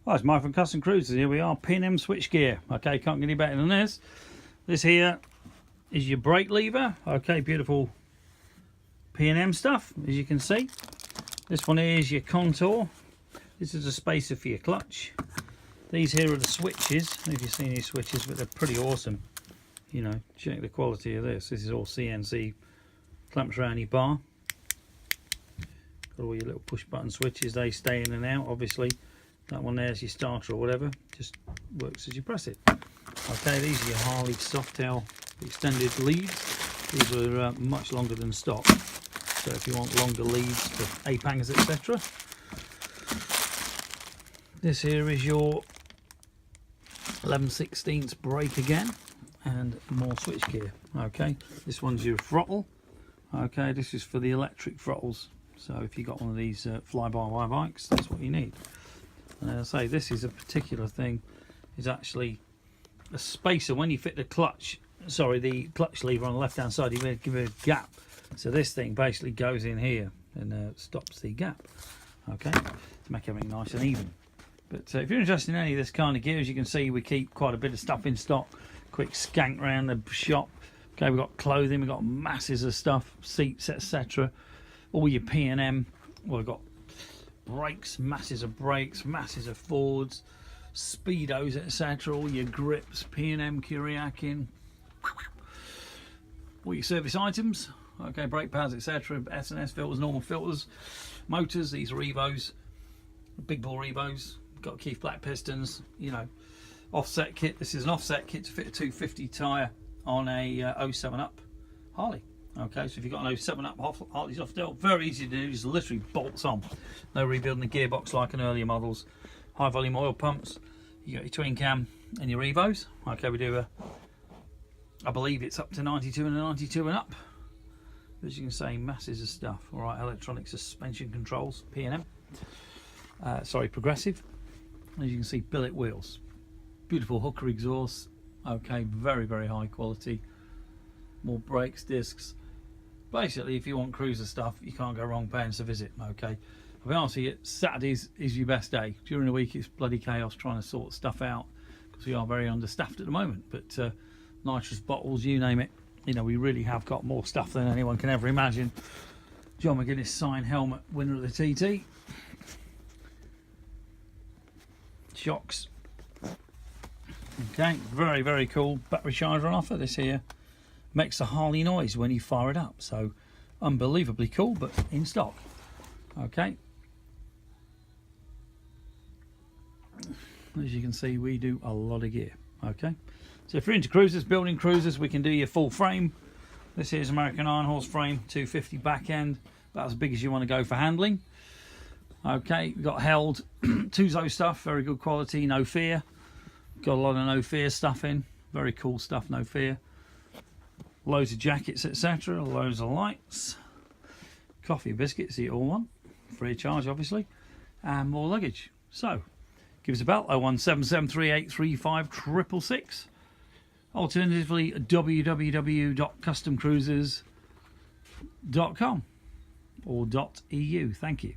Hi, it's Mike from Custom Cruisers. Here we are, P&M switchgear. Okay, can't get any better than this. This here is your brake lever. Okay, beautiful P&M stuff, as you can see. This one is your contour. This is a spacer for your clutch. These here are the switches. I don't know if you've seen these switches, but they're pretty awesome. You know, check the quality of this. This is all CNC clamps around your bar. Got all your little push button switches. They stay in and out, obviously. That one there's your starter or whatever, just works as you press it. Okay, these are your Harley Softail extended leads. These are much longer than stock, so if you want longer leads for ape hangers, etc. This here is your 11/16 brake again, and more switch gear. Okay, this one's your throttle. Okay, this is for the electric throttles, so if you got one of these fly-by-wire bikes, that's what you need. And as I say, this is a particular thing, is actually a spacer. When you fit the clutch lever on the left hand side, you give it a gap, so this thing basically goes in here and stops the gap, okay, to make everything nice and even. But if you're interested in any of this kind of gear, as you can see, we keep quite a bit of stuff in stock. Quick skank around the shop. Okay, we've got clothing, we've got masses of stuff, seats, etc. All your P&M. Well, we've got brakes, masses of Fords, Speedos, etc. All your grips, P&M, Kuriakin. All your service items. Okay, brake pads, etc. S&S filters, normal filters, motors. These are Evos, big bore Evos. Got Keith Black pistons. You know, offset kit. This is an offset kit to fit a 250 tyre on a 07 Up Harley. Okay, so if you've got an 07 Up Harley Softail, very easy to do, just literally bolts on. No rebuilding the gearbox like in earlier models. High volume oil pumps. You got your twin cam and your Evos. Okay, we do I believe it's up to 92 and a 92 and up. As you can see, masses of stuff. All right, electronic suspension controls, P&M. Progressive. As you can see, billet wheels. Beautiful hooker exhaust. Okay, very, very high quality. More brakes, discs. Basically, if you want cruiser stuff, you can't go wrong paying us a visit. Okay, I'll be honest with you, Saturdays is your best day. During the week, it's bloody chaos trying to sort stuff out because we are very understaffed at the moment. But nitrous bottles, you name it, you know, we really have got more stuff than anyone can ever imagine. John McGuinness signed helmet, winner of the TT. Shocks. Okay, very, very cool battery charger on offer. This here makes a Harley noise when you fire it up, so unbelievably cool, but in stock. Okay, as you can see, we do a lot of gear. Okay, so if you're into cruisers, building cruisers, we can do your full frame. This here's American Iron Horse frame, 250 back end, about as big as you want to go for handling. Okay, we've got held Tuzo stuff, very good quality, no fear. Got a lot of no fear stuff in, very cool stuff, no fear. Loads of jackets, etc. Loads of lights. Coffee biscuits, eat all one. Free of charge, obviously. And more luggage. So, give us a bell, 01773835666. Alternatively, www.customcruisers.com or .eu. Thank you.